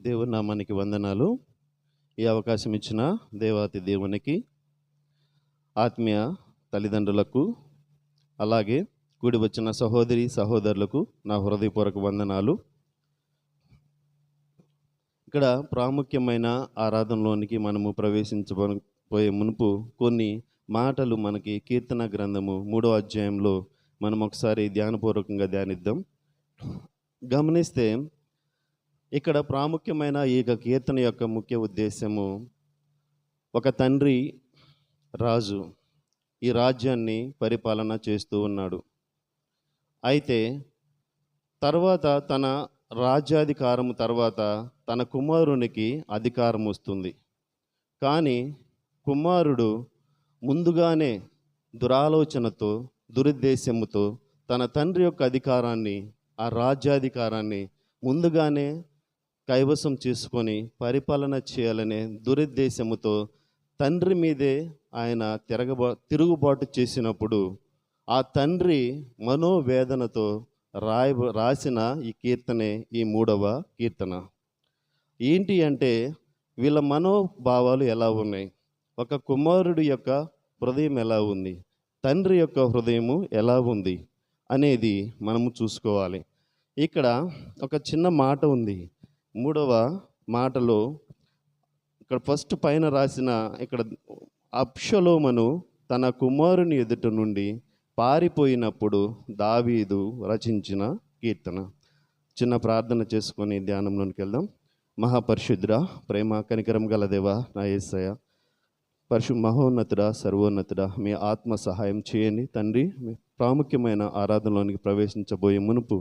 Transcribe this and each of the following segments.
దేవుని నామానికి వందనాలు. ఈ అవకాశం ఇచ్చిన దేవాతి దేవునికి, ఆత్మీయ తల్లిదండ్రులకు, అలాగే కూడి వచ్చిన సహోదరి సహోదరులకు నా హృదయపూర్వక వందనాలు. ఇక్కడ ప్రాముఖ్యమైన ఆరాధనలోనికి మనము ప్రవేశించబోయే మునుపు కొన్ని మాటలు మనకి కీర్తన గ్రంథము 3వ అధ్యాయంలో మనం ఒకసారి ధ్యానపూర్వకంగా ధ్యానిద్దాం. గమనిస్తే ఇక్కడ ప్రాముఖ్యమైన ఈ కీర్తన యొక్క ముఖ్య ఉద్దేశము, ఒక తండ్రి రాజు ఈ రాజ్యాన్ని పరిపాలన చేస్తూ ఉన్నాడు. అయితే తర్వాత తన రాజ్యాధికారం తర్వాత తన కుమారునికి అధికారం వస్తుంది. కానీ కుమారుడు ముందుగానే దురాలోచనతో, దురుద్దేశముతో తన తండ్రి యొక్క అధికారాన్ని, ఆ రాజ్యాధికారాన్ని ముందుగానే కైవసం చేసుకొని పరిపాలన చేయాలనే దురుద్దేశముతో తండ్రి మీదే ఆయన తిరుగుబాటు చేసినప్పుడు ఆ తండ్రి మనోవేదనతో రాసిన ఈ కీర్తనే ఈ 3వ కీర్తన. ఏంటి అంటే వీళ్ళ మనోభావాలు ఎలా ఉన్నాయి, ఒక కుమారుడి యొక్క హృదయం ఎలా ఉంది, తండ్రి యొక్క హృదయము ఎలా ఉంది అనేది మనము చూసుకోవాలి. ఇక్కడ ఒక చిన్న మాట ఉంది. 3వ మాటలో ఇక్కడ ఫస్ట్ పైన రాసిన, ఇక్కడ అబ్షలోమును తన కుమారుని ఎదుట నుండి పారిపోయినప్పుడు దావీదు రచించిన కీర్తన. చిన్న ప్రార్థన చేసుకొని ధ్యానంలోనికి వెళ్దాం. మహాపరిశుద్ధుడా, ప్రేమ కనికరం గల దేవా, నా యేసయ్య, మహోన్నతుడా, సర్వోన్నతుడా, మీ ఆత్మ సహాయం చేయండి తండ్రి. ప్రాముఖ్యమైన ఆరాధనలోనికి ప్రవేశించబోయే మునుపు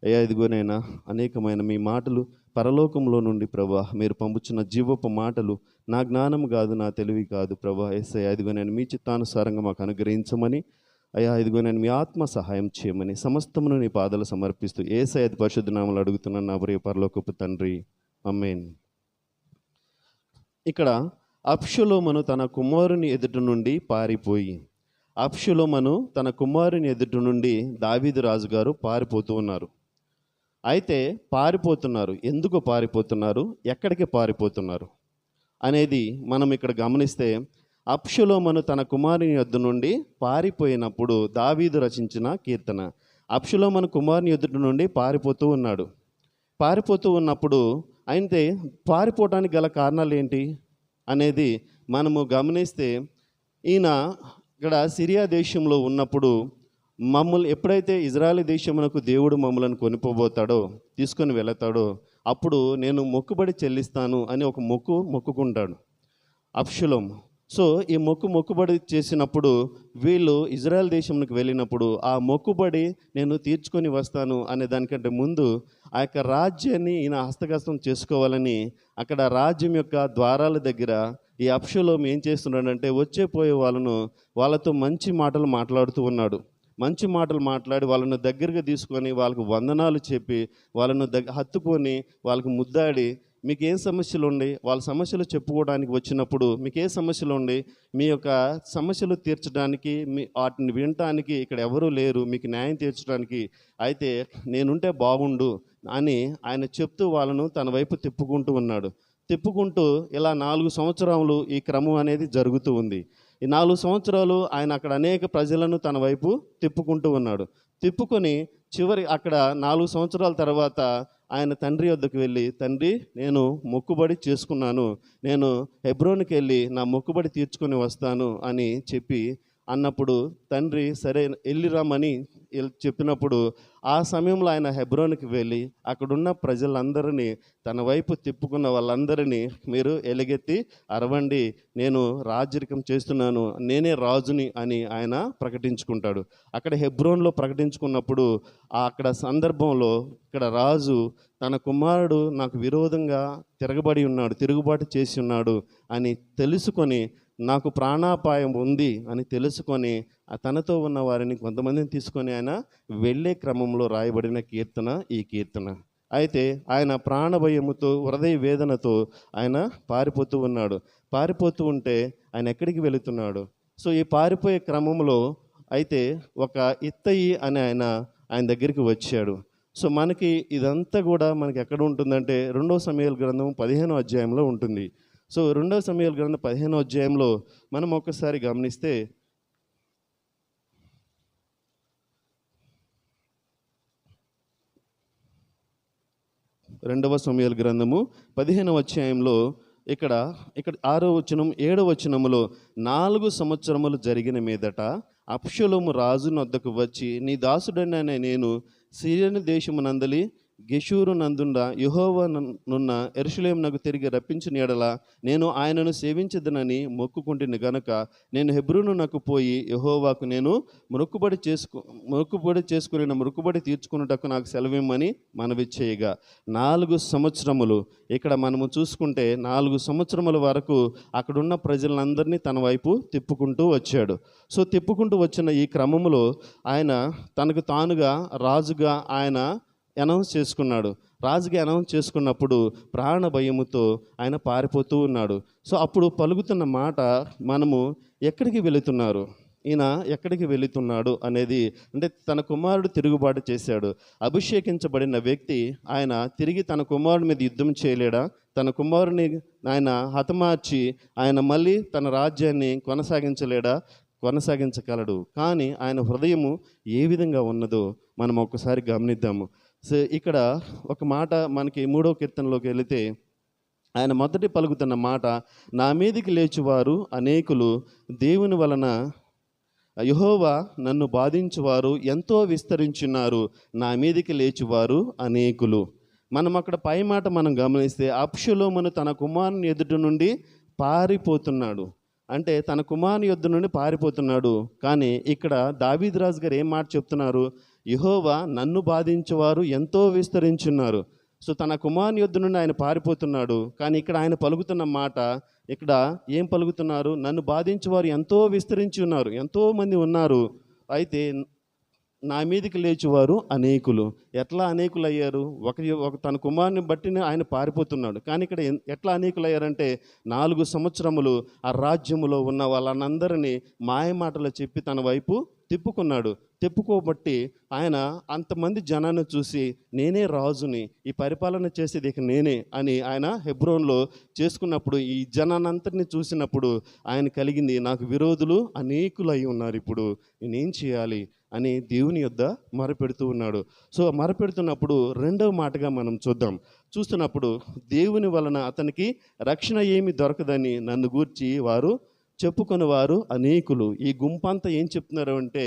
అయ్యా, ఇదిగోనైనా అనేకమైన మీ మాటలు పరలోకంలో నుండి ప్రభా మీరు పంపుచున్న జీవపు మాటలు నా జ్ఞానం కాదు, నా తెలివి కాదు ప్రభా. యేసయ్య, ఇదిగోనైనా మీ చిత్తానుసారంగా మాకు అనుగ్రహించమని, అయ్యా ఇదిగోనైనా మీ ఆత్మ సహాయం చేయమని సమస్తమును నీ పాదాలు సమర్పిస్తూ యేసయ్య పరిశుద్ధ నామములో అడుగుతున్నాను నా ప్రియ పరలోకపు తండ్రి, ఆమేన్. ఇక్కడ అబ్షలోమును తన కుమారుని ఎదుట నుండి పారిపోయి, అబ్షలోమును తన కుమారుని ఎదుట నుండి దావీదు రాజుగారు పారిపోతూ ఉన్నారు. అయితే పారిపోతున్నారు, ఎందుకు పారిపోతున్నారు, ఎక్కడికి పారిపోతున్నారు అనేది మనం ఇక్కడ గమనిస్తే, అబ్షలోమును తన కుమారుని యొద్ద నుండి పారిపోయినప్పుడు దావీదు రచించిన కీర్తన. అబ్షలోమును కుమారుని ఎదుట నుండి పారిపోతూ ఉన్నాడు. పారిపోతూ ఉన్నప్పుడు అయితే పారిపోవటానికి గల కారణాలు ఏంటి అనేది మనము గమనిస్తే, ఈయన ఇక్కడ సిరియా దేశంలో ఉన్నప్పుడు మమ్మల్ని ఎప్పుడైతే ఇజ్రాయెల్ దేశమునకు దేవుడు మమ్మల్ని కొనిపోబోతాడో, తీసుకొని వెళతాడో, అప్పుడు నేను మొక్కుబడి చెల్లిస్తాను అని ఒక మొక్కుకుంటాడు అబ్షలోము. సో ఈ మొక్కుబడి చేసినప్పుడు వీళ్ళు ఇజ్రాయెల్ దేశంలోకి వెళ్ళినప్పుడు ఆ మొక్కుబడి నేను తీర్చుకొని వస్తాను అనే దానికంటే ముందు ఆ యొక్క రాజ్యాన్ని ఈయన హస్తగతం చేసుకోవాలని అక్కడ రాజ్యం యొక్క ద్వారాల దగ్గర ఈ అబ్షలోము ఏం చేస్తున్నాడంటే, వచ్చేపోయే వాళ్ళతో మంచి మాటలు మాట్లాడుతూ ఉన్నాడు. మంచి మాటలు మాట్లాడి వాళ్ళను దగ్గరగా తీసుకొని వాళ్ళకు వందనాలు చెప్పి వాళ్ళను హత్తుకొని వాళ్ళకు ముద్దాడి, మీకు ఏం సమస్యలు ఉండి, వాళ్ళ సమస్యలు చెప్పుకోవడానికి వచ్చినప్పుడు మీకు ఏ సమస్యలు ఉండి, మీ యొక్క సమస్యలు తీర్చడానికి, వాటిని వినటానికి ఇక్కడ ఎవరూ లేరు మీకు న్యాయం తీర్చడానికి, అయితే నేనుంటే బాగుండు అని ఆయన చెప్తూ వాళ్ళను తన వైపు తిప్పుకుంటూ ఉన్నాడు. తిప్పుకుంటూ ఇలా 4 సంవత్సరాలు ఈ క్రమం అనేది జరుగుతూ ఉంది. ఈ 4 సంవత్సరాలు ఆయన అక్కడ అనేక ప్రజలను తన వైపు తిప్పుకుంటూ ఉన్నాడు. తిప్పుకొని చివరి అక్కడ 4 సంవత్సరాల తర్వాత ఆయన తండ్రి వద్దకు వెళ్ళి, తండ్రి నేను మొక్కుబడి చేసుకున్నాను, నేను హెబ్రోన్కి వెళ్ళి నా మొక్కుబడి తీర్చుకొని వస్తాను అని చెప్పి అన్నప్పుడు తండ్రి సరే వెళ్ళిరామని చెప్పినప్పుడు ఆ సమయంలో ఆయన హెబ్రోన్కి వెళ్ళి అక్కడున్న ప్రజలందరినీ తన వైపు తిప్పుకున్న వాళ్ళందరినీ మీరు ఎలుగెత్తి అరవండి, నేను రాజరికం చేస్తున్నాను, నేనే రాజుని అని ఆయన ప్రకటించుకుంటాడు. అక్కడ హెబ్రోన్లో ప్రకటించుకున్నప్పుడు అక్కడ సందర్భంలో ఇక్కడ రాజు తన కుమారుడు నాకు విరోధంగా తిరుగుబాటు చేసి ఉన్నాడు అని తెలుసుకొని, నాకు ప్రాణాపాయం ఉంది అని తెలుసుకొని తనతో ఉన్న వారిని కొంతమందిని తీసుకొని ఆయన వెళ్ళే క్రమంలో రాయబడిన కీర్తన ఈ కీర్తన. అయితే ఆయన ప్రాణభయముతో, హృదయ వేదనతో ఆయన పారిపోతూ ఉన్నాడు. పారిపోతూ ఉంటే ఆయన ఎక్కడికి వెళుతున్నాడు? సో ఈ పారిపోయే క్రమంలో అయితే ఒక ఇత్తయి అని ఆయన దగ్గరికి వచ్చాడు. సో మనకి ఇదంతా కూడా మనకి ఎక్కడ ఉంటుందంటే 2 సమూయేలు గ్రంథం 15వ అధ్యాయంలో ఉంటుంది. సో 2 సమూయేలు గ్రంథం 15వ అధ్యాయంలో మనం ఒక్కసారి గమనిస్తే 2 సమూయేలు గ్రంథము 15వ అధ్యాయంలో ఇక్కడ 6వ వచనం 7వ వచనములో 4 సంవత్సరములు జరిగిన మీదట అబ్షలోము రాజు నొద్దకు వచ్చి, నీ దాసుడైన నేను సిరియను దేశమునందలి గెషూరు నందుండ యెహోవా నున్న యెరూషలేమునకు తిరిగి రప్పించిన యెడల నేను ఆయనను సేవించదనని మొక్కుకుంటుని గనుక నేను హెబ్రోనునకు పోయి యెహోవాకు నేను మొక్కుబడి తీర్చుకున్నటకు నాకు సెలవిమ్మని మనవి చేయగా 4 సంవత్సరములు ఇక్కడ మనము చూసుకుంటే 4 సంవత్సరముల వరకు అక్కడున్న ప్రజలందరినీ తన వైపు తిప్పుకుంటూ వచ్చాడు. సో తిప్పుకుంటూ వచ్చిన ఈ క్రమంలో ఆయన తనకు తానుగా రాజుగా ఆయన అనౌన్స్ చేసుకున్నాడు. రాజుగా అనౌన్స్ చేసుకున్నప్పుడు ప్రాణ భయముతో ఆయన పారిపోతూ ఉన్నాడు. సో అప్పుడు పలుకుతున్న మాట, మనము ఎక్కడికి వెళుతున్నారు, ఈయన ఎక్కడికి వెళుతున్నాడు అనేది, అంటే తన కుమారుడు తిరుగుబాటు చేశాడు. అభిషేకించబడిన వ్యక్తి ఆయన తిరిగి తన కుమారుడి మీద యుద్ధం చేయలేడా? తన కుమారుని ఆయన హతమార్చి ఆయన మళ్ళీ తన రాజ్యాన్ని కొనసాగించగలడు. కానీ ఆయన హృదయము ఏ విధంగా ఉన్నదో మనం ఒక్కసారి గమనిద్దాము. సో ఇక్కడ ఒక మాట మనకి 3వ కీర్తనలోకి వెళితే ఆయన మొదటి పలుకుతున్న మాట, నా మీదికి లేచువారు అనేకులు, దేవుని వలన యెహోవా నన్ను బాధించువారు ఎంతో విస్తరించున్నారు, నా మీదికి లేచువారు అనేకులు. మనం అక్కడ పై మాట మనం గమనిస్తే అబ్షలోమును తన కుమారుని ఎదుటి నుండి పారిపోతున్నాడు, అంటే తన కుమారుని యొద్ద నుండి పారిపోతున్నాడు. కానీ ఇక్కడ దావీదు రాజు గారు ఏం మాట చెప్తున్నారు? యెహోవా నన్ను బాధించేవారు ఎంతో విస్తరించున్నారు. సో తన కుమారుని యొద్ద నుండి ఆయన పారిపోతున్నాడు. కానీ ఇక్కడ ఆయన పలుకుతున్న మాట, ఇక్కడ ఏం పలుకుతున్నారు? నన్ను బాధించేవారు ఎంతో విస్తరించి ఉన్నారు, ఎంతోమంది ఉన్నారు, అయితే నా మీదకి లేచువారు అనేకులు. ఎట్లా అనేకులు అయ్యారు? ఒక తన కుమారుని బట్టి ఆయన పారిపోతున్నాడు. కానీ ఇక్కడ ఎట్లా అనేకులు అయ్యారంటే 4 సంవత్సరములు ఆ రాజ్యములో ఉన్న వాళ్ళనందరినీ మాయమాటలు చెప్పి తన వైపు తిప్పుకోబట్టి ఆయన అంతమంది జనాన్ని చూసి, నేనే రాజుని, ఈ పరిపాలన చేసేది ఇక నేనే అని ఆయన హెబ్రోన్లో చేసుకున్నప్పుడు, ఈ జనానంతటిని చూసినప్పుడు ఆయన కలిగింది, నాకు విరోధులు అనేకులు అయి ఉన్నారు, ఇప్పుడు నేనేం చేయాలి అని దేవుని యొద్ద మొరపెడుతూ ఉన్నాడు. సో మొరపెడుతున్నప్పుడు 2వ మాటగా మనం చూస్తున్నప్పుడు దేవుని వలన అతనికి రక్షణ ఏమి దొరకదని నన్ను గూర్చి వారు చెప్పుకొని వారు అనేకులు. ఈ గుంపంతా ఏం చెప్తున్నారు అంటే,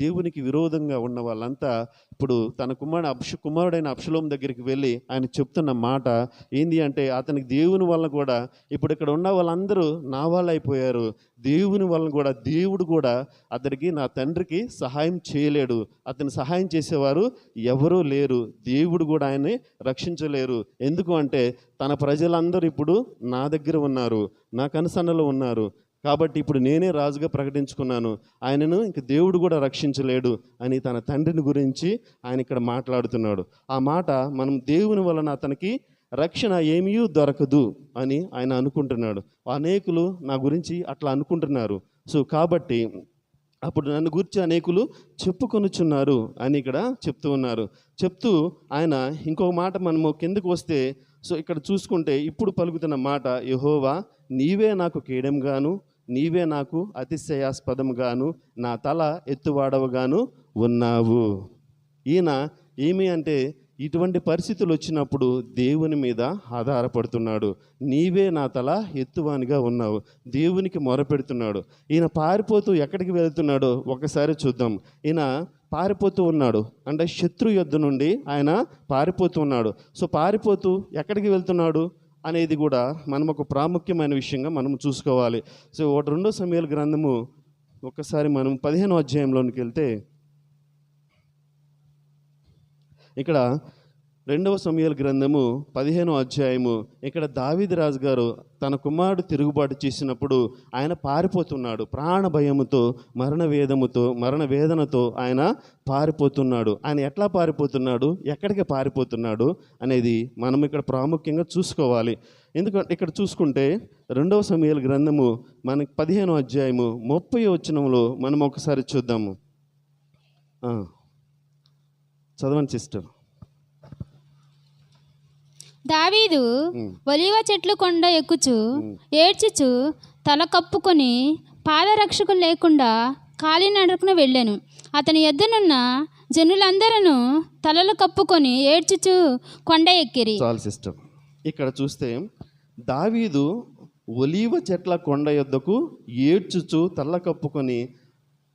దేవునికి విరోధంగా ఉన్న వాళ్ళంతా ఇప్పుడు తన కుమారుడైన అబ్షలోము దగ్గరికి వెళ్ళి ఆయన చెప్తున్న మాట ఏంది అంటే, అతనికి దేవుని వలన కూడా ఇప్పుడు ఇక్కడ ఉన్న వాళ్ళందరూ నా వాళ్ళు అయిపోయారు, దేవుని వలన కూడా దేవుడు కూడా అతనికి, నా తండ్రికి సహాయం చేయలేడు, అతని సహాయం చేసేవారు ఎవరూ లేరు, దేవుడు కూడా ఆయన్ని రక్షించలేరు. ఎందుకు అంటే తన ప్రజలందరూ ఇప్పుడు నా దగ్గర ఉన్నారు, నా కనుసన్నలో ఉన్నారు, కాబట్టి ఇప్పుడు నేనే రాజుగా ప్రకటించుకున్నాను, ఆయనను ఇంక దేవుడు కూడా రక్షించలేడు అని తన తండ్రిని గురించి ఆయన ఇక్కడ మాట్లాడుతున్నాడు. ఆ మాట మనం దేవుని వలన అతనికి రక్షణ ఏమీ దొరకదు అని ఆయన అనుకుంటున్నాడు. అనేకులు నా గురించి అట్లా అనుకుంటున్నారు. సో కాబట్టి అప్పుడు నన్ను గురించి అనేకులు చెప్పుకొనుచున్నారు అని ఇక్కడ చెప్తూ ఉన్నారు. చెప్తూ ఆయన ఇంకొక మాట మనము కిందకు వస్తే, సో ఇక్కడ చూసుకుంటే ఇప్పుడు పలుకుతున్న మాట, యెహోవా నీవే నాకు కేడెంగాను, నీవే నాకు అతిశయాస్పదంగాను, నా తల ఎత్తువాడవుగాను ఉన్నావు. ఈయన ఏమి అంటే ఇటువంటి పరిస్థితులు వచ్చినప్పుడు దేవుని మీద ఆధారపడుతున్నాడు. నీవే నా తల ఎత్తువానిగా ఉన్నావు, దేవునికి మొరపెడుతున్నాడు. ఈయన పారిపోతూ ఎక్కడికి వెళ్తున్నాడో ఒకసారి చూద్దాం. ఈయన పారిపోతూ ఉన్నాడు, అంటే శత్రు యుద్ధ నుండి ఆయన పారిపోతూ ఉన్నాడు. సో పారిపోతూ ఎక్కడికి వెళ్తున్నాడు అనేది కూడా మనం ఒక ప్రాముఖ్యమైన విషయంగా మనం చూసుకోవాలి. సో 2 సమూయేలు గ్రంథము ఒకసారి మనం 15వ అధ్యాయంలోనికి వెళ్తే, ఇక్కడ 2వ సమూయేలు గ్రంథము 15వ అధ్యాయము, ఇక్కడ దావీదు రాజు గారు తన కుమారుడు తిరుగుబాటు చేసినప్పుడు ఆయన పారిపోతున్నాడు. ప్రాణ భయముతో, మరణ వేదనతో ఆయన పారిపోతున్నాడు. ఆయన ఎట్లా పారిపోతున్నాడు, ఎక్కడికి పారిపోతున్నాడు అనేది మనం ఇక్కడ ప్రాముఖ్యంగా చూసుకోవాలి. ఎందుకంటే ఇక్కడ చూసుకుంటే 2వ సమూయేలు గ్రంథము మనకి 15వ అధ్యాయము 30వ వచనంలో మనం ఒకసారి చూద్దాము. చదవండి సిస్టర్. దావీదు ఒలీవ చెట్లు కొండ ఎక్కుచు ఏడ్చుచు తల కప్పుకొని పాదరక్షకులు లేకుండా కాలినడకన వెళ్ళాను. అతని ఎద్దునున్న జనులందరూ తలలు కప్పుకొని ఏడ్చుచు కొండ ఎక్కిరి. చాలు సిస్టర్, ఇక్కడ చూస్తే దావీదు ఒలీవ చెట్ల కొండ యొద్దకు ఏడ్చుచు తల్ల కప్పుకొని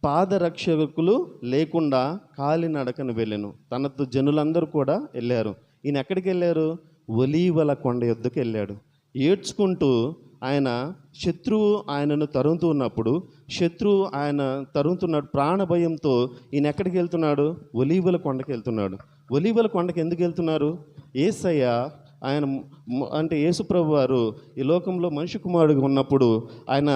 పాదరక్షకులు లేకుండా కాలినడకను వెళ్ళాను. తనతో జనులందరూ కూడా వెళ్ళారు. ఈయన ఎక్కడికి వెళ్ళారు? ఒలీవల కొండ యొద్దకు వెళ్ళాడు. ఏడ్చుకుంటూ ఆయన శత్రువు ఆయనను తరుముతూ ఉన్నప్పుడు, శత్రువు ఆయన తరుముతున్నాడు ప్రాణ భయంతో. ఈయన ఎక్కడికి వెళ్తున్నాడు? ఒలీవల కొండకి వెళ్తున్నాడు. ఒలీవల కొండకి ఎందుకు వెళ్తున్నారు? యేసయ్య ఆయన అంటే యేసుప్రభు వారు ఈ లోకంలో మనిషి కుమారుడుగా ఉన్నప్పుడు ఆయన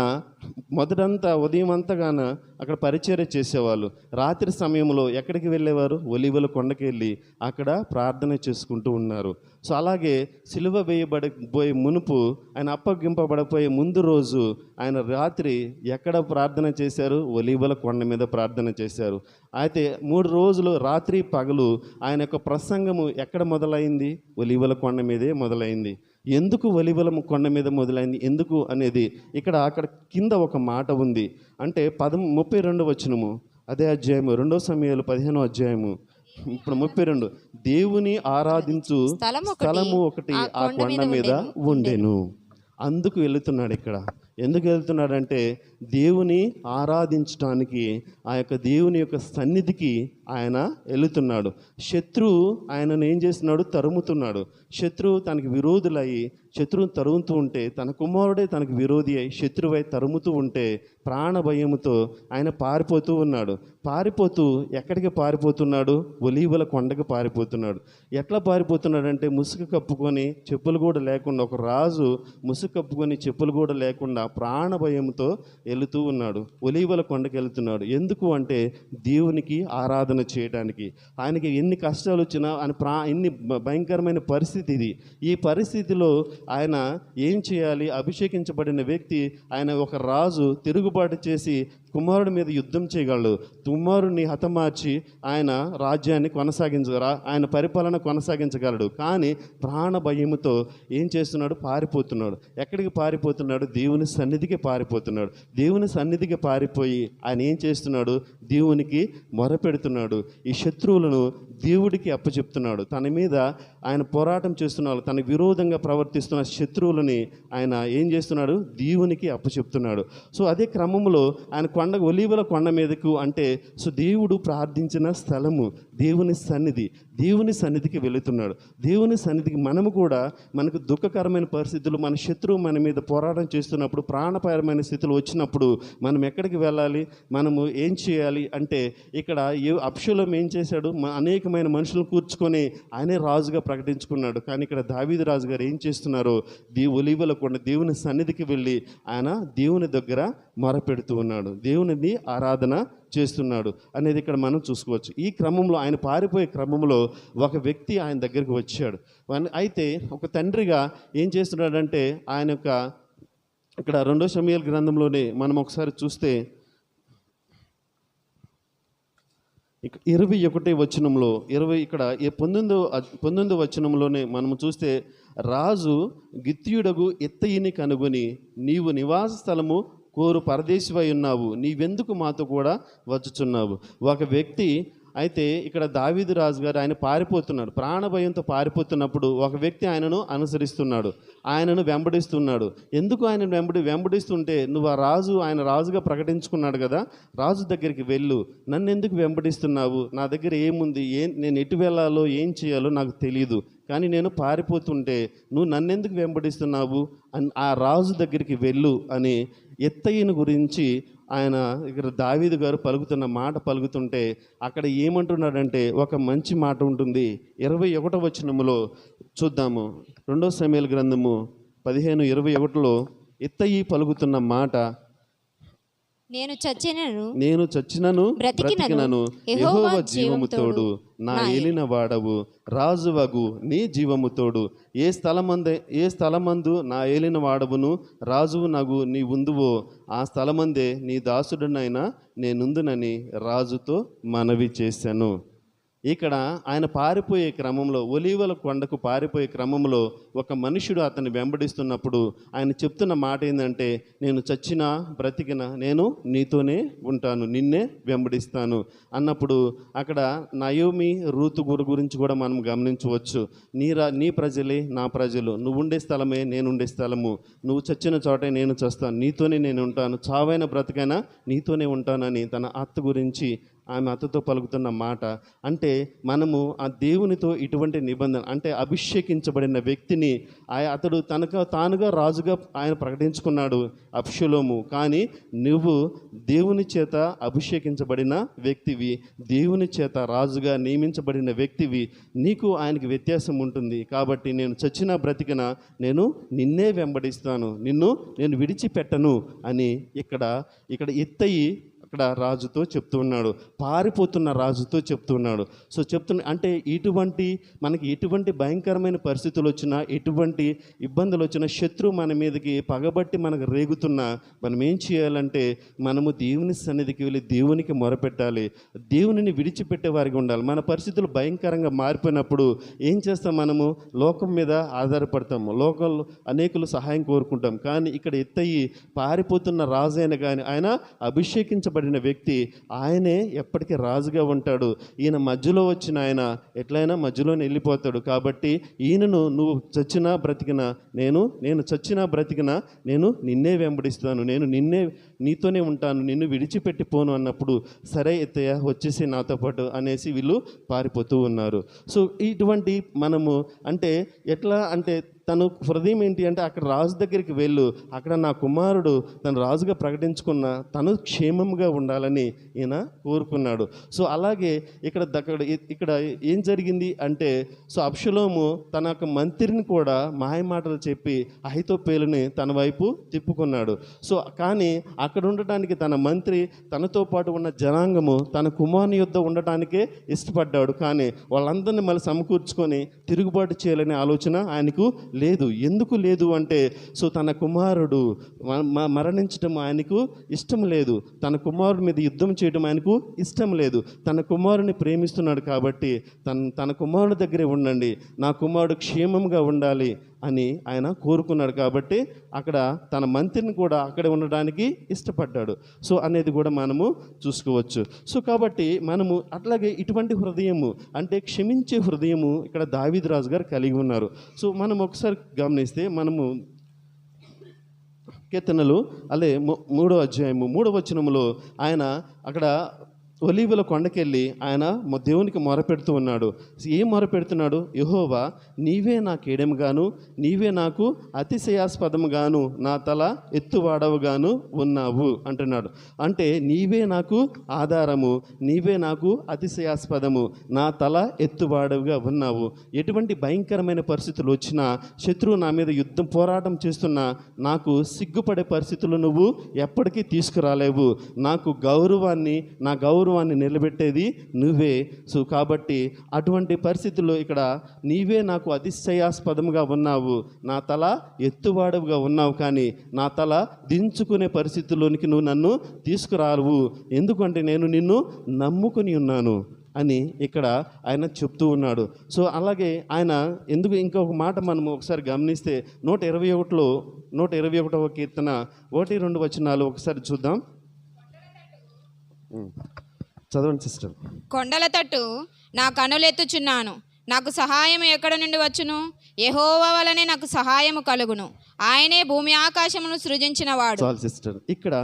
మొదటంతా ఉదయం అంతగాన అక్కడ పరిచర్య చేసేవాళ్ళు. రాత్రి సమయంలో ఎక్కడికి వెళ్ళేవారు? ఒలీవల కొండకి వెళ్ళి అక్కడ ప్రార్థన చేసుకుంటూ ఉన్నారు. సో అలాగే సిలువ వేయబడబోయే మునుపు, ఆయన అప్పగింపబడపోయే ముందు రోజు ఆయన రాత్రి ఎక్కడ ప్రార్థన చేశారు? ఒలీవల కొండ మీద ప్రార్థన చేశారు. అయితే 3 రోజులు రాత్రి పగలు ఆయన యొక్క ప్రసంగము ఎక్కడ మొదలైంది? ఒలీవల కొండ మీదే మొదలైంది. ఎందుకు ఒలీవల కొండ మీద మొదలైంది ఎందుకు అనేది అక్కడ కింద ఒక మాట ఉంది. అంటే 32 వచనము, అదే అధ్యాయము 2 సమూయేలు 15 అధ్యాయము ఇప్పుడు 32, దేవుని ఆరాధించు స్థలము ఒకటి ఆ కొండ మీద ఉండెను. అందుకు వెళుతున్నాడు. ఇక్కడ ఎందుకు వెళ్తున్నాడంటే దేవుని ఆరాధించడానికి, ఆ యొక్క దేవుని యొక్క సన్నిధికి ఆయన వెళుతున్నాడు. శత్రువు ఆయనను ఏం చేస్తున్నాడు? తరుముతున్నాడు. శత్రువు తనకి విరోధులయ్యి శత్రువుని తరుముతూ ఉంటే, తన కుమారుడే తనకు విరోధి అయి శత్రువై తరుముతూ ఉంటే ప్రాణ భయముతో ఆయన పారిపోతూ ఉన్నాడు. పారిపోతూ ఎక్కడికి పారిపోతున్నాడు? ఒలీవల కొండకి పారిపోతున్నాడు. ఎట్లా పారిపోతున్నాడంటే ముసుగు కప్పుకొని చెప్పులు కూడా లేకుండా, ఒక రాజు ముసుగు కప్పుకొని చెప్పులు కూడా లేకుండా ప్రాణ భయంతో వెళుతూ ఉన్నాడు. ఒలీవల కొండకి వెళుతున్నాడు. ఎందుకు అంటే దేవునికి ఆరాధన చేయడానికి. ఆయనకి ఎన్ని కష్టాలు వచ్చినా ఆయన ఎన్ని భయంకరమైన పరిస్థితి ఇది. ఈ పరిస్థితిలో ఆయన ఏం చేయాలి? అభిషేకించబడిన వ్యక్తి, ఆయన ఒక రాజు తిరుగుబాటు చేసి కుమారుడి మీద యుద్ధం చేయగలడు. కుమారుడిని హతమార్చి ఆయన రాజ్యాన్ని ఆయన పరిపాలన కొనసాగించగలడు. కానీ ప్రాణ భయముతో ఏం చేస్తున్నాడు? పారిపోతున్నాడు. ఎక్కడికి పారిపోతున్నాడు? దేవుని సన్నిధికి పారిపోతున్నాడు. దేవుని సన్నిధికి పారిపోయి ఆయన ఏం చేస్తున్నాడు? దేవునికి మొరపెడుతున్నాడు. ఈ శత్రువులను దేవుడికి అప్పచెప్తున్నాడు. తన మీద ఆయన పోరాటం చేస్తున్నాడు. తనకు విరోధంగా ప్రవర్తిస్తున్న శత్రువులని ఆయన ఏం చేస్తున్నాడు? దేవునికి అప్పచెప్తున్నాడు. సో అదే క్రమంలో ఆయన ఒలీవల కొండ మీదకు అంటే దేవుడు ప్రార్థించిన స్థలము దేవుని సన్నిధికి వెళుతున్నాడు. దేవుని సన్నిధికి మనము కూడా మనకు దుఃఖకరమైన పరిస్థితులు, మన శత్రువు మన మీద పోరాటం చేస్తున్నప్పుడు, ప్రాణపరమైన స్థితులు వచ్చినప్పుడు మనం ఎక్కడికి వెళ్ళాలి? మనము ఏం చేయాలి అంటే ఇక్కడ అబ్షలోము ఏం చేశాడు? అనేకమైన మనుషులను కూర్చుకొని ఆయనే రాజుగా ప్రకటించుకున్నాడు. కానీ ఇక్కడ దావీదు రాజు గారు ఏం చేస్తున్నారో ఒలీవల కొండ దేవుని సన్నిధికి వెళ్ళి ఆయన దేవుని దగ్గర మొరపెడుతూ ఉన్నాడు, దేవునిది ఆరాధన చేస్తున్నాడు అనేది ఇక్కడ మనం చూసుకోవచ్చు. ఈ క్రమంలో ఆయన పారిపోయే క్రమంలో ఒక వ్యక్తి ఆయన దగ్గరికి వచ్చాడు. అయితే ఒక తండ్రిగా ఏం చేస్తున్నాడంటే ఆయన యొక్క ఇక్కడ 2 సమూయేలు గ్రంథంలోనే మనం ఒకసారి చూస్తే 21 వచనంలో 19 వచనంలోనే మనము చూస్తే, రాజు గిత్తీయుడగు ఇత్తయిని కనుగొని, నీవు నివాస స్థలము కోరు పరదేశివై ఉన్నావు, నీవెందుకు మాతో కూడా వచ్చుచున్నావు? ఒక వ్యక్తి అయితే ఇక్కడ దావీదు రాజు గారు ఆయన పారిపోతున్నాడు. ప్రాణభయంతో పారిపోతున్నప్పుడు ఒక వ్యక్తి ఆయనను అనుసరిస్తున్నాడు, ఆయనను వెంబడిస్తున్నాడు. ఎందుకు ఆయన వెంబడిస్తుంటే, నువ్వు ఆయన రాజుగా ప్రకటించుకున్నాడు కదా, రాజు దగ్గరికి వెళ్ళు, నన్ను ఎందుకు వెంబడిస్తున్నావు? నా దగ్గర ఏముంది, నేను ఎటు వెళ్ళాలో ఏం చేయాలో నాకు తెలియదు, కానీ నేను పారిపోతుంటే నువ్వు నన్నెందుకు వెంబడిస్తున్నావు? ఆ రాజు దగ్గరికి వెళ్ళు అని ఎత్తయిని గురించి ఆయన ఇక్కడ దావీదు గారు పలుకుతుంటే అక్కడ ఏమంటున్నాడంటే ఒక మంచి మాట ఉంటుంది. 21 వచనములో చూద్దాము. 2 సమూయేలు గ్రంథము 15:21లో ఎత్తయి పలుకుతున్న మాట, నేను చచ్చినను బ్రతికినను యెహోవా జీవము తోడు, నా ఏలిన వాడవు రాజువగు నీ జీవము తోడు, ఏ స్థలమందు నా ఏలిన వాడవును రాజువు నగు నీ ఉందువో, ఆ స్థలమందే నీ దాసుడునైనా నేనుందునని రాజుతో మనవి చేశాను. ఇక్కడ ఆయన పారిపోయే క్రమంలో, ఒలీవల కొండకు పారిపోయే క్రమంలో ఒక మనుషుడు అతన్ని వెంబడిస్తున్నప్పుడు ఆయన చెప్తున్న మాట ఏంటంటే, నేను చచ్చినా బ్రతికినా నేను నీతోనే ఉంటాను, నిన్నే వెంబడిస్తాను అన్నప్పుడు అక్కడ నయోమి రూతు గురించి కూడా మనం గమనించవచ్చు. నీ ప్రజలే నా ప్రజలు, నువ్వు ఉండే స్థలమే నేను ఉండే స్థలము, నువ్వు చచ్చిన చోటే నేను చస్తాను, నీతోనే నేను ఉంటాను, చావైన బ్రతికైనా నీతోనే ఉంటానని తన అత్త గురించి ఆమె అత్తతో పలుకుతున్న మాట. అంటే మనము ఆ దేవునితో ఇటువంటి నిబంధన, అంటే అభిషేకించబడిన వ్యక్తిని అతడు తానుగా రాజుగా ఆయన ప్రకటించుకున్నాడు అబ్షలోము. కానీ నువ్వు దేవుని చేత అభిషేకించబడిన వ్యక్తివి, దేవుని చేత రాజుగా నియమించబడిన వ్యక్తివి, నీకు ఆయనకి వ్యత్యాసం ఉంటుంది. కాబట్టి నేను చచ్చినా బ్రతికినా నేను నిన్నే వెంబడిస్తాను, నేను విడిచిపెట్టను అని ఇక్కడ ఎత్తయి అక్కడ రాజుతో చెప్తూ ఉన్నాడు, పారిపోతున్న రాజుతో చెప్తున్నాడు. సో అంటే మనకి ఎటువంటి భయంకరమైన పరిస్థితులు వచ్చినా, ఎటువంటి ఇబ్బందులు వచ్చినా, శత్రువు మన మీదకి పగబట్టి మనకు రేగుతున్నా మనం ఏం చేయాలంటే మనము దేవుని సన్నిధికి వెళ్ళి దేవునికి మొరపెట్టాలి, దేవునిని విడిచిపెట్టే వారికి ఉండాలి. మన పరిస్థితులు భయంకరంగా మారిపోయినప్పుడు ఏం చేస్తాం, మనము లోకం మీద ఆధారపడతాము, లోకంలో అనేకులు సహాయం కోరుకుంటాం. కానీ ఇక్కడ ఎత్తయి పారిపోతున్న రాజు అయిన కానీ ఆయన అభిషేకించబడిన వ్యక్తి, ఆయనే ఎప్పటికీ రాజుగా ఉంటాడు. ఈయన మధ్యలో వచ్చిన ఆయన ఎట్లయినా మధ్యలోనే వెళ్ళిపోతాడు. కాబట్టి ఈయనను నువ్వు చచ్చినా బ్రతికినా నేను చచ్చినా బ్రతికినా నేను నిన్నే వెంబడిస్తాను, నేను నీతోనే ఉంటాను, నిన్ను విడిచిపెట్టిపోను అన్నప్పుడు సరే ఎత్తయ్య వచ్చేసి నాతో పాటు అనేసి వీళ్ళు పారిపోతూ ఉన్నారు. సో ఇటువంటి మనము అంటే ఎట్లా అంటే తను హృదయం ఏంటి అంటే అక్కడ రాజు దగ్గరికి వెళ్ళు, అక్కడ నా కుమారుడు తను రాజుగా ప్రకటించుకున్న తను క్షేమంగా ఉండాలని ఈయన కోరుకున్నాడు. సో అలాగే ఇక్కడ ఏం జరిగింది అంటే, సో అబ్షలోము తన యొక్క మంత్రిని కూడా మాయమాటలు చెప్పి అహీతోపేలుని తన వైపు తిప్పుకున్నాడు. సో కానీ అక్కడ ఉండటానికి తన మంత్రి, తనతో పాటు ఉన్న జనాంగము తన కుమారుని యుద్ధ ఉండటానికే ఇష్టపడ్డాడు. కానీ వాళ్ళందరినీ మళ్ళీ సమకూర్చుకొని తిరుగుబాటు చేయాలనే ఆలోచన ఆయనకు లేదు. ఎందుకు లేదు అంటే, సో తన కుమారుడు మరణించడం ఆయనకు ఇష్టం లేదు, తన కుమారుడి మీద యుద్ధం చేయడం ఆయనకు ఇష్టం లేదు. తన కుమారుని ప్రేమిస్తున్నాడు కాబట్టి తన కుమారుడి దగ్గరే ఉండండి, నా కుమారుడు క్షేమంగా ఉండాలి అని ఆయన కోరుకున్నాడు. కాబట్టి అక్కడ తన మంత్రిని కూడా అక్కడే ఉండడానికి ఇష్టపడ్డాడు. సో అనేది కూడా మనము చూసుకోవచ్చు. సో కాబట్టి మనము అట్లాగే ఇటువంటి హృదయము అంటే క్షమించే హృదయము ఇక్కడ దావీదు రాజు గారు కలిగి ఉన్నారు. సో మనం ఒకసారి గమనిస్తే మనము కీర్తనలు అలే 3వ అధ్యాయము 3వ వచనములో ఆయన అక్కడ ఒలీవల కొండకెళ్ళి ఆయన దేవునికి మొరపెడుతూ ఉన్నాడు. ఏం మొరపెడుతున్నాడు? యెహోవా నీవే నా కేడెముగాను, నీవే నాకు అతిశయాస్పదముగాను, నా తల ఎత్తువాడవుగాను ఉన్నావు అంటున్నాడు. అంటే నీవే నాకు ఆధారము, నీవే నాకు అతిశయాస్పదము, నా తల ఎత్తువాడవుగా ఉన్నావు. ఎటువంటి భయంకరమైన పరిస్థితులు వచ్చినా, శత్రువు నా మీద పోరాటం చేస్తున్నా నాకు సిగ్గుపడే పరిస్థితులు నువ్వు ఎప్పటికీ తీసుకురాలేవు. నాకు నా గౌరవాన్ని నిలబెట్టేది నువ్వే. సో కాబట్టి అటువంటి పరిస్థితుల్లో ఇక్కడ నీవే నాకు అతిశయాస్పదముగా ఉన్నావు, నా తల ఎత్తువాడవుగా ఉన్నావు, కానీ నా తల దించుకునే పరిస్థితుల్లోనికి నువ్వు నన్ను తీసుకురావు, ఎందుకంటే నేను నిన్ను నమ్ముకుని ఉన్నాను అని ఇక్కడ ఆయన చెప్తూ ఉన్నాడు. సో అలాగే ఆయన ఎందుకు ఇంకొక మాట మనము ఒకసారి గమనిస్తే 121వ కీర్తన 1-2 వచనాలు ఒకసారి చూద్దాం. చదవండి సిస్టర్. కొండల తట్టు నా కనులెత్తుచున్నాను, నాకు సహాయం ఎక్కడ నుండి వచ్చును? యెహోవా వలనే నాకు సహాయము కలుగును, ఆయనే భూమి ఆకాశమును సృజించిన వాడు. చాలు సిస్టర్. ఇక్కడ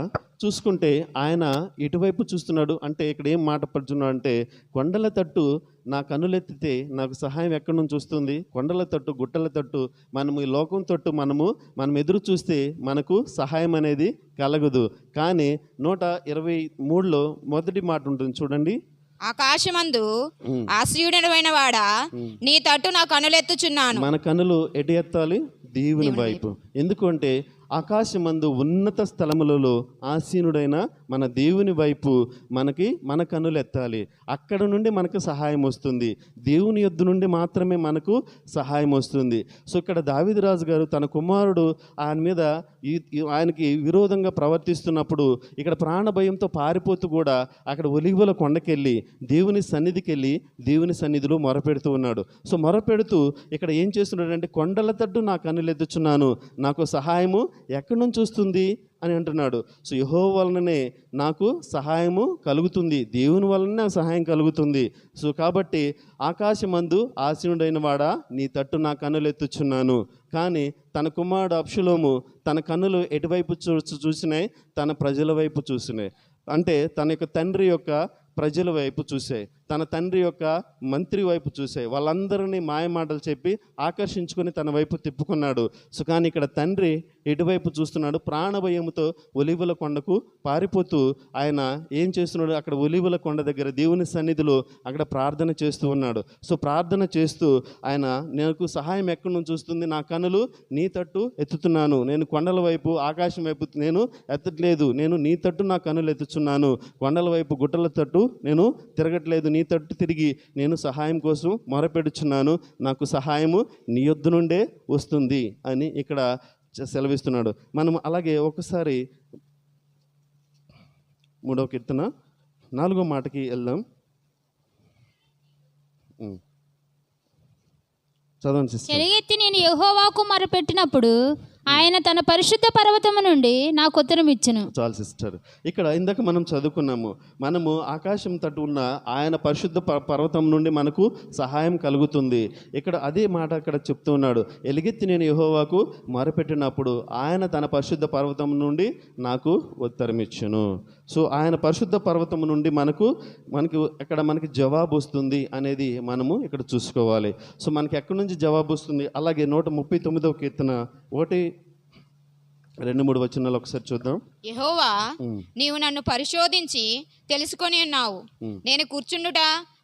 చూసుకుంటే ఆయన ఎటువైపు చూస్తున్నాడు అంటే ఇక్కడ ఏం మాట పడుతున్నాడు అంటే, కొండల తట్టు నా కనులెత్తితే నాకు సహాయం ఎక్కడి నుంచి వస్తుంది? కొండల తట్టు, గుట్టల తట్టు, మనము ఈ లోకం తట్టు మనం ఎదురు చూస్తే మనకు సహాయం అనేది కలగదు. కానీ 123లో మొదటి మాట ఉంటుంది చూడండి. ఆకాశమందు ఆశ్రయుడైన వాడా, నీ తట్టు నా కనులెత్తుచున్నాను. మన కనులు ఎటు ఎత్తాలి? దేవుని వైపు. ఎందుకంటే ఆకాశమందు ఉన్నత స్థలములలో ఆసీనుడైన మన దేవుని వైపు మన కన్నులు ఎత్తాలి. అక్కడ నుండి మనకు సహాయం వస్తుంది. దేవుని యొద్ద నుండి మాత్రమే మనకు సహాయం వస్తుంది. సో ఇక్కడ దావీదు రాజు గారు తన కుమారుడు ఆయన మీద ఆయనకి విరోధంగా ప్రవర్తిస్తున్నప్పుడు ఇక్కడ ప్రాణభయంతో పారిపోతూ కూడా అక్కడ ఒలీవల కొండకెళ్ళి దేవుని సన్నిధికి వెళ్ళి దేవుని సన్నిధిలో మొరపెడుతూ ఉన్నాడు. సో మొరపెడుతూ ఇక్కడ ఏం చేస్తున్నాడంటే, కొండల తట్టు నా కన్నులెత్తుచున్నాను, నాకు సహాయము ఎక్కడి నుంచి వస్తుంది అని అంటున్నాడు. సో యెహోవా వలననే నాకు సహాయము కలుగుతుంది, దేవుని వలన నాకు సహాయం కలుగుతుంది. సో కాబట్టి ఆకాశమందు ఆసీనుడైన వాడా నీ తట్టు నా కన్నులెత్తుచున్నాను. కానీ తన కుమారుడు అబ్షలోము తన కన్నులు ఎటువైపు చూసినాయి? తన ప్రజల వైపు చూసినాయి. అంటే తన యొక్క తండ్రి యొక్క ప్రజల వైపు చూసాయి, తన తండ్రి యొక్క మంత్రి వైపు చూసాయి. వాళ్ళందరినీ మాయమాటలు చెప్పి ఆకర్షించుకొని తన వైపు తిప్పుకున్నాడు. సో కానీ ఇక్కడ తండ్రి ఎటువైపు చూస్తున్నాడు? ప్రాణభయముతో ఒలీవల కొండకు పారిపోతూ ఆయన ఏం చేస్తున్నాడు? అక్కడ ఒలీవల కొండ దగ్గర దేవుని సన్నిధిలో అక్కడ ప్రార్థన చేస్తూ ఉన్నాడు. సో ప్రార్థన చేస్తూ ఆయన, నాకు సహాయం ఎక్కడి నుంచి వస్తుంది? నా కన్నులు నీ తట్టు ఎత్తుతున్నాను, నేను కొండల వైపు ఆకాశం వైపు నేను ఎత్తట్లేదు, నేను నీ తట్టు నా కన్నులు ఎత్తుచున్నాను, కొండల వైపు గుట్టల తట్టు నేను తిరగట్లేదు, నీ తట్టు తిరిగి నేను సహాయం కోసం మొరపెడుచున్నాను, నాకు సహాయము నీ యొద్ద నుండే వస్తుంది అని ఇక్కడ సెలవిస్తున్నాడు. మనం అలాగే ఒకసారి 3వ కీర్తన 4వ మాటకి వెళ్దాం. చదవండి సిస్టర్. ఎలుగెత్తి నేను యెహోవాకు మొరపెట్టినప్పుడు ఆయన తన పరిశుద్ధ పర్వతము నుండి నాకు ఉత్తరం ఇచ్చెను. చాలు సిస్టర్. ఇక్కడ ఇందాక మనం చదువుకున్నాము, మనము ఆకాశం తట్టు ఉన్న ఆయన పరిశుద్ధ పర్వతం నుండి మనకు సహాయం కలుగుతుంది. ఇక్కడ అదే మాట ఇక్కడ చెప్తూ ఉన్నాడు. ఎలుగెత్తి నేను యెహోవాకు మొరపెట్టినప్పుడు ఆయన తన పరిశుద్ధ పర్వతం నుండి నాకు ఉత్తరం ఇచ్చెను. సో ఆయన పరిశుద్ధ పర్వతం నుండి మనకి ఇక్కడ మనకి జవాబు వస్తుంది అనేది మనము ఇక్కడ చూసుకోవాలి. సో మనకి ఎక్కడి నుంచి జవాబు వస్తుంది? అలాగే 139వ కీర్తన 1-2-3 వచనాలు ఒకసారి చూద్దాం. యెహోవా, నీవు నన్ను పరిశోధించి తెలుసుకొని ఉన్నావు. నేను కూర్చుండుట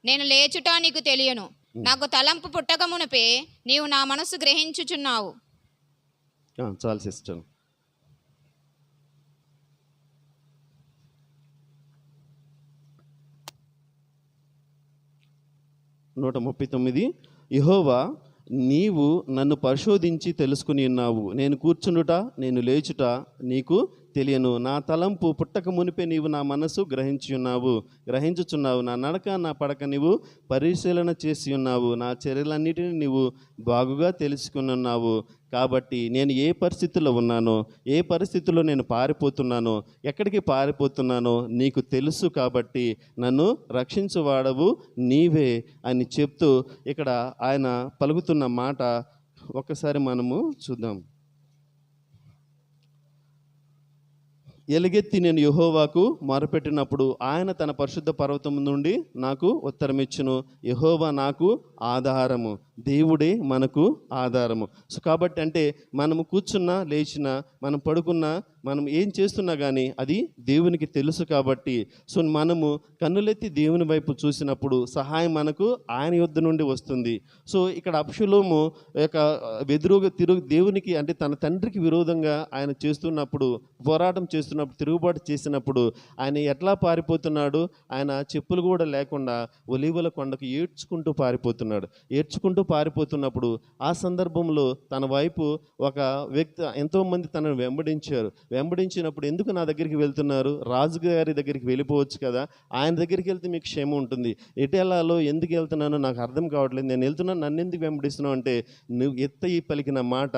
నేను లేచుట నీకు తెలియను. నాకు తలంపు పుట్టక మునిపే నీవు నా మనసు గ్రహించుచున్నావు. చాలు సిస్టర్. నూట 39. యెహోవా, నీవు నన్ను పరిశోధించి తెలుసుకుని ఉన్నావు. నేను కూర్చుండుట నేను లేచుట నీకు తెలియను. నా తలంపు పుట్టక మునిపే నీవు నా మనసు గ్రహించుచున్నావు. నా నడక నా పడక నీవు పరిశీలన చేసి ఉన్నావు. నా చర్యలన్నిటిని నీవు బాగుగా తెలుసుకుని ఉన్నావు. కాబట్టి నేను ఏ పరిస్థితుల్లో ఉన్నానో, ఏ పరిస్థితుల్లో నేను పారిపోతున్నానో, ఎక్కడికి పారిపోతున్నానో నీకు తెలుసు. కాబట్టి నన్ను రక్షించువాడవు నీవే అని చెప్తూ ఇక్కడ ఆయన పలుకుతున్న మాట ఒకసారి మనము చూద్దాం. ఎలుగెత్తి నేను యెహోవాకు మొరపెట్టినప్పుడు ఆయన తన పరిశుద్ధ పర్వతం నుండి నాకు ఉత్తరం ఇచ్చును. యెహోవా నాకు ఆధారము, దేవుడే మనకు ఆధారము. సో కాబట్టి అంటే మనము కూర్చున్నా లేచినా మనం పడుకున్నా మనం ఏం చేస్తున్నా కానీ అది దేవునికి తెలుసు. కాబట్టి సో మనము కన్నులెత్తి దేవుని వైపు చూసినప్పుడు సహాయం మనకు ఆయన యొద్ద నుండి వస్తుంది. సో ఇక్కడ అబ్షలోము యొక్క దేవునికి అంటే తన తండ్రికి విరోధంగా ఆయన చేస్తున్నప్పుడు, పోరాటం చేస్తున్నప్పుడు, తిరుగుబాటు చేసినప్పుడు ఆయన ఎట్లా పారిపోతున్నాడు? ఆయన చెప్పులు కూడా లేకుండా ఒలీవల కొండకు ఏడ్చుకుంటూ పారిపోతున్నప్పుడు ఆ సందర్భంలో తన వైపు ఒక వ్యక్తి, ఎంతోమంది తనను వెంబడించినప్పుడు ఎందుకు నా దగ్గరికి వెళ్తున్నారు? రాజుగారి దగ్గరికి వెళ్ళిపోవచ్చు కదా, ఆయన దగ్గరికి వెళ్తే మీకు క్షేమం ఉంటుంది. ఎటు వెళ్ళాలో, ఎందుకు వెళ్తున్నానో నాకు అర్థం కావట్లేదు, నేను వెళ్తున్నాను, నన్ను ఎందుకు వెంబడిస్తున్నావు అంటే, నువ్వు పలికిన మాట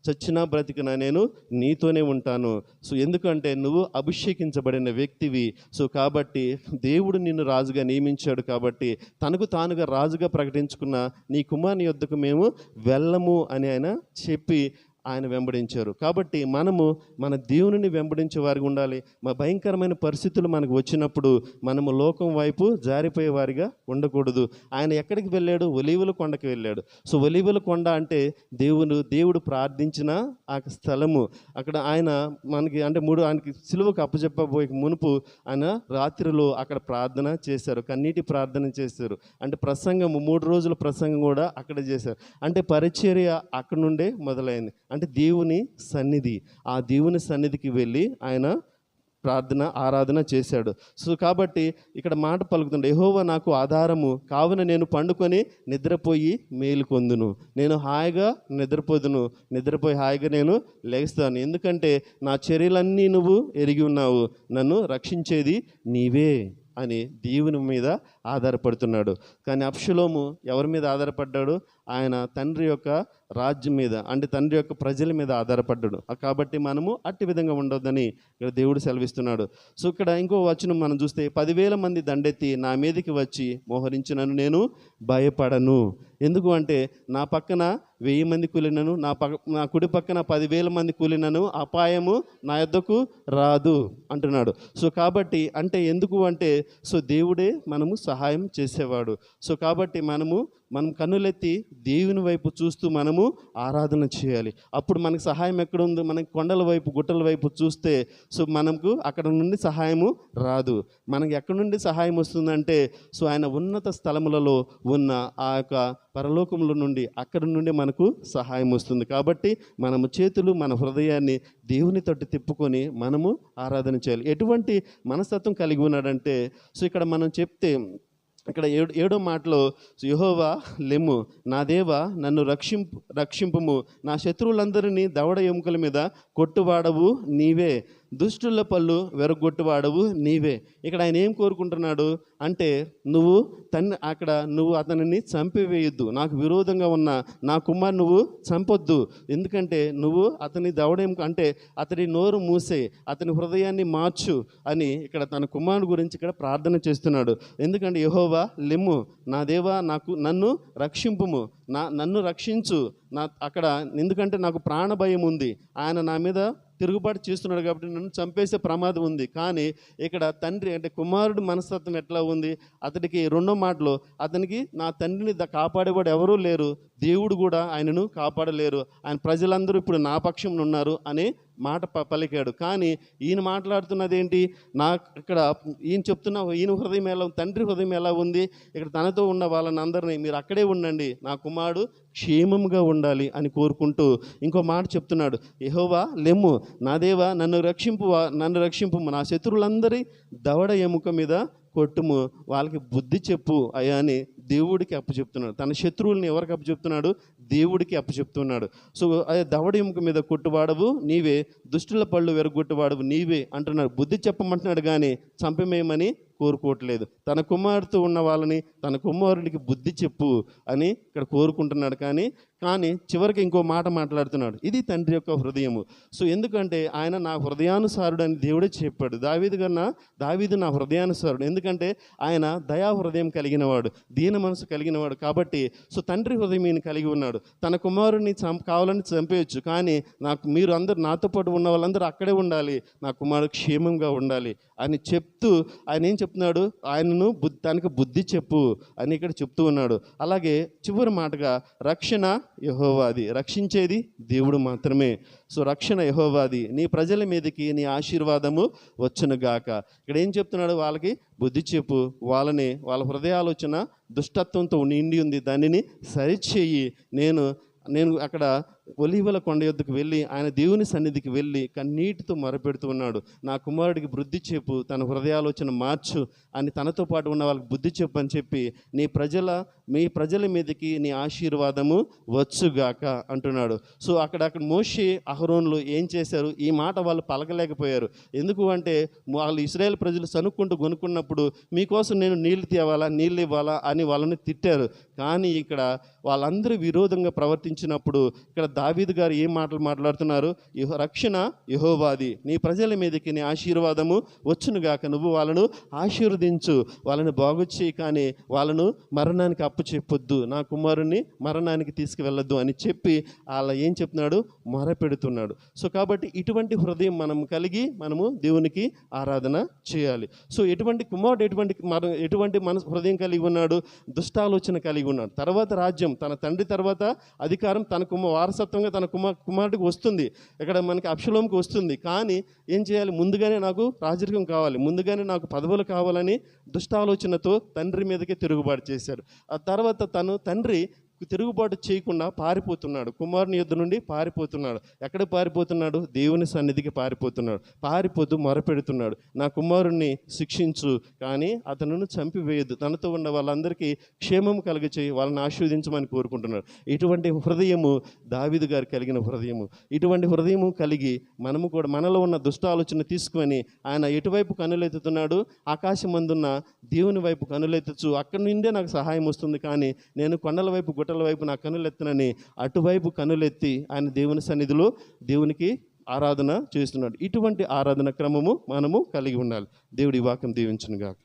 చచ్చినా బ్రతికినా నేను నీతోనే ఉంటాను. సో ఎందుకంటే నువ్వు అభిషేకించబడిన వ్యక్తివి. సో కాబట్టి దేవుడు నిన్ను రాజుగా నియమించాడు. కాబట్టి తనకు తానుగా రాజుగా ప్రకటించుకున్న నీ కుమారుని యొద్దకు మేము వెళ్ళము అని ఆయన చెప్పి ఆయన వెంబడించారు. కాబట్టి మనము మన దేవునిని వెంబడించే వారిగా ఉండాలి. మా భయంకరమైన పరిస్థితులు మనకు వచ్చినప్పుడు మనము లోకం వైపు జారిపోయే వారిగా ఉండకూడదు. ఆయన ఎక్కడికి వెళ్ళాడు? ఒలీవల కొండకి వెళ్ళాడు. సో ఒలీవల కొండ అంటే దేవుడు ప్రార్థించిన ఆ స్థలము. అక్కడ ఆయన మనకి అంటే ఆయనకి సిలువకు అప్పచెప్పబోయే మునుపు ఆయన రాత్రిలో అక్కడ ప్రార్థన చేశారు, కన్నీటి ప్రార్థన చేశారు. అంటే ప్రసంగం 3 రోజుల ప్రసంగం కూడా అక్కడ చేశారు. అంటే పరిచర్య అక్కడ నుండే మొదలైంది. అంటే దేవుని సన్నిధి. ఆ దేవుని సన్నిధికి వెళ్ళి ఆయన ఆరాధన చేశాడు. సో కాబట్టి ఇక్కడ మాట పలుకుతుండే, యెహోవా నాకు ఆధారము, కావున నేను పండుకొని నిద్రపోయి మేలుకొందును. నేను హాయిగా నిద్రపోయి హాయిగా నేను లేస్తాను. ఎందుకంటే నా చర్యలన్నీ నువ్వు ఎరిగి ఉన్నావు, నన్ను రక్షించేది నీవే అని దేవుని మీద ఆధారపడుతున్నాడు. కానీ అబ్షలోము ఎవరి మీద ఆధారపడ్డాడు? ఆయన తండ్రి యొక్క రాజ్యం మీద, అంటే తండ్రి యొక్క ప్రజల మీద ఆధారపడ్డాడు. కాబట్టి మనము అట్టి విధంగా ఉండొద్దని ఇక్కడ దేవుడు సెలవిస్తున్నాడు. సో ఇక్కడ ఇంకో వచనం మనం చూస్తే, 10,000 మంది దండెత్తి నా మీదకి వచ్చి మోహరించినను నేను భయపడను. ఎందుకు అంటే నా పక్కన 1000 మంది కూలినను, నా కుడి పక్కన 10,000 మంది కూలినను అపాయము నా యొద్దకు రాదు అంటున్నాడు. సో కాబట్టి అంటే ఎందుకు అంటే, సో దేవుడే మనము సహాయం చేసేవాడు. సో కాబట్టి మనం కన్నులెత్తి దేవుని వైపు చూస్తూ మనము ఆరాధన చేయాలి. అప్పుడు మనకు సహాయం ఎక్కడ ఉందో, మనకి కొండల వైపు గుట్టల వైపు చూస్తే సో మనకు అక్కడ నుండి సహాయము రాదు. మనకి ఎక్కడి నుండి సహాయం వస్తుందంటే, సో ఆయన ఉన్నత స్థలములలో ఉన్న ఆ యొక్క పరలోకముల నుండి, అక్కడి నుండి మనకు సహాయం వస్తుంది. కాబట్టి మనము చేతులు మన హృదయాన్ని దేవుని తట్టు తిప్పుకొని మనము ఆరాధన చేయాలి. ఎటువంటి మనస్తత్వం కలిగి ఉన్నాడంటే, సో ఇక్కడ మనం చెప్తే ఇక్కడ 7వ మాటలో, యెహోవా లెమ్ము, నా దేవా నన్ను రక్షింపుము, నా శత్రువులందరినీ దవడ ఎముకల మీద కొట్టువాడవు నీవే, దుష్టుల పళ్ళు వెరగొట్టువాడవు నీవే. ఇక్కడ ఆయన ఏం కోరుకుంటున్నాడు అంటే, నువ్వు అతనిని చంపివేయొద్దు, నాకు విరోధంగా ఉన్న నా కుమారు నువ్వు చంపొద్దు. ఎందుకంటే నువ్వు అతని దవడేం అంటే అతని నోరు మూసే, అతని హృదయాన్ని మార్చు అని ఇక్కడ తన కుమారుడు గురించి ఇక్కడ ప్రార్థన చేస్తున్నాడు. ఎందుకంటే యెహోవా లెమ్ము, నా దేవా నన్ను రక్షింపుము, నన్ను రక్షించు అక్కడ, ఎందుకంటే నాకు ప్రాణ భయం ఉంది, ఆయన నా మీద తిరుగుబాటు చేస్తున్నాడు కాబట్టి నన్ను చంపేసే ప్రమాదం ఉంది. కానీ ఇక్కడ తండ్రి అంటే కుమారుడు మనస్తత్వం ఎట్లా ఉంది, అతడికి 2వ మాటలో అతనికి నా తండ్రిని కాపాడేవాడు ఎవరూ లేరు, దేవుడు కూడా ఆయనను కాపాడలేరు, ఆయన ప్రజలందరూ ఇప్పుడు నా పక్షంలో ఉన్నారు అనే మాట పలికాడు. కానీ ఈయన మాట్లాడుతున్నది ఏంటి, ఇక్కడ ఈయన హృదయం ఎలా, తండ్రి హృదయం ఎలా ఉంది, ఇక్కడ తనతో ఉన్న వాళ్ళని అందరినీ మీరు అక్కడే ఉండండి, నా కుమారుడు క్షేమంగా ఉండాలి అని కోరుకుంటూ ఇంకో మాట చెప్తున్నాడు, యెహోవా లెమ్ము, నా దేవా నన్ను రక్షింపు, నా శత్రువులందరి దవడ ఎముక మీద కొట్టుము, వాళ్ళకి బుద్ధి చెప్పు అయ్యా అని దేవుడికి అప్పచెప్తున్నాడు. తన శత్రువుల్ని ఎవరికి అప్పచెప్తున్నాడు? దేవుడికి అప్పచెప్తున్నాడు. సో అదే దవడ ఎముక మీద కొట్టువాడవు నీవే, దుష్టుల పళ్ళు వెరగొట్టువాడవు నీవే అంటున్నాడు. బుద్ధి చెప్పమంటున్నాడు కానీ చంపమేయమని కోరుకోవట్లేదు. తన కుమారుతో ఉన్న వాళ్ళని, తన కుమారుడికి బుద్ధి చెప్పు అని ఇక్కడ కోరుకుంటున్నాడు. కానీ చివరికి ఇంకో మాట మాట్లాడుతున్నాడు, ఇది తండ్రి యొక్క హృదయము. సో ఎందుకంటే ఆయన నా హృదయానుసారుడు అని దేవుడే చెప్పాడు. దావీదు నా హృదయానుసారుడు, ఎందుకంటే ఆయన దయా హృదయం కలిగినవాడు, దీన మనసు కలిగినవాడు. కాబట్టి సో తండ్రి హృదయం ఈయన కలిగి ఉన్నాడు. తన కుమారుడిని కావాలని చంపేయచ్చు, కానీ మీరు అందరు నాతో పాటు ఉన్న వాళ్ళందరూ అక్కడే ఉండాలి, నా కుమారుడు క్షేమంగా ఉండాలి అని చెప్తూ ఆయన ఏం చెప్తున్నాడు, ఆయనను తనకు బుద్ధి చెప్పు అని ఇక్కడ చెప్తూ ఉన్నాడు. అలాగే చివరి మాటగా రక్షణ యెహోవాది, రక్షించేది దేవుడు మాత్రమే. సో రక్షణ యెహోవాది, నీ ప్రజల మీదకి నీ ఆశీర్వాదము వచ్చునుగాక. ఇక్కడ ఏం చెప్తున్నాడు, వాళ్ళకి బుద్ధి చెప్పు, వాళ్ళ హృదయ ఆలోచన దుష్టత్వంతో నిండి ఉంది, దానిని సరిచేయి. నేను అక్కడ ఒలీవల కొండ యొద్దకు వెళ్ళి ఆయన దేవుని సన్నిధికి వెళ్ళి కన్నీటితో మొరపెడుతూ ఉన్నాడు, నా కుమారుడికి బుద్ధి చెప్పు, తన హృదయాలోచన మార్చు అని తనతో పాటు ఉన్న వాళ్ళకి బుద్ధి చెప్పు అని చెప్పి మీ ప్రజల మీదకి నీ ఆశీర్వాదము వచ్చుగాక అంటున్నాడు. సో అక్కడ మోషే అహరోనులు ఏం చేశారు, ఈ మాట వాళ్ళు పలకలేకపోయారు. ఎందుకు అంటే వాళ్ళు ఇశ్రాయేల్ ప్రజలు సనుక్కుంటూ కొనుక్కున్నప్పుడు మీకోసం నేను నీళ్ళు ఇవ్వాలా అని వాళ్ళని తిట్టారు. కానీ ఇక్కడ వాళ్ళందరూ విరోధంగా ప్రవర్తించినప్పుడు ఇక్కడ దావీదు గారు ఏం మాటలు మాట్లాడుతున్నారు, రక్షణ యెహోవాది, నీ ప్రజల మీదకి నీ ఆశీర్వాదము వచ్చునుగాక, నువ్వు వాళ్ళను ఆశీర్వదించు, వాళ్ళని బాగు చేయి, కానీ వాళ్ళను మరణానికి అప్పు చెప్పొద్దు, నా కుమారుణ్ణి మరణానికి తీసుకువెళ్ళొద్దు అని చెప్పి అలా ఏం చెప్తున్నాడు, మొరపెడుతున్నాడు. సో కాబట్టి ఇటువంటి హృదయం మనం కలిగి మనము దేవునికి ఆరాధన చేయాలి. సో ఎటువంటి హృదయం కలిగి ఉన్నాడు, దుష్టాలోచన కలిగి ఉన్నాడు. తర్వాత రాజ్యం, తన తండ్రి తర్వాత అధికారం తన వారసత్వంగా తన కుమారుడికి వస్తుంది, ఇక్కడ మనకి అబ్షలోముకి వస్తుంది. కానీ ఏం చేయాలి, ముందుగానే నాకు రాజరికం కావాలి, ముందుగానే నాకు పదవులు కావాలని దుష్టాలోచనతో తండ్రి మీదకే తిరుగుబాటు చేశాడు. ఆ తర్వాత తండ్రి తిరుగుబాటు చేయకుండా పారిపోతున్నాడు. కుమారుని యుద్ధ నుండి పారిపోతున్నాడు. ఎక్కడికి పారిపోతున్నాడు? దేవుని సన్నిధికి పారిపోతున్నాడు. పారిపోతూ మొరపెడుతున్నాడు, నా కుమారుణ్ణి శిక్షించు, కానీ అతను చంపివేయద్దు, తనతో ఉన్న వాళ్ళందరికీ క్షేమం కలుగచేయి, వాళ్ళని ఆశీర్వదించమని కోరుకుంటున్నాడు. ఇటువంటి హృదయము దావీదు గారు కలిగిన హృదయము. ఇటువంటి హృదయము కలిగి మనము కూడా మనలో ఉన్న దుష్ట ఆలోచన తీసుకొని ఆయన ఎటువైపు కనులెత్తుతున్నాడు? ఆకాశమందున్న దేవుని వైపు కనులెత్తచ్చు, అక్కడి నుండే నాకు సహాయం వస్తుంది, కానీ నేను కొండల వైపు గుట్టల వైపు నా కనులెత్తనని అటువైపు కనులెత్తి ఆయన దేవుని సన్నిధిలో దేవునికి ఆరాధన చేస్తున్నాడు. ఇటువంటి ఆరాధన క్రమము మనము కలిగి ఉండాలి. దేవుడి వాక్యం దీవించునుగాక.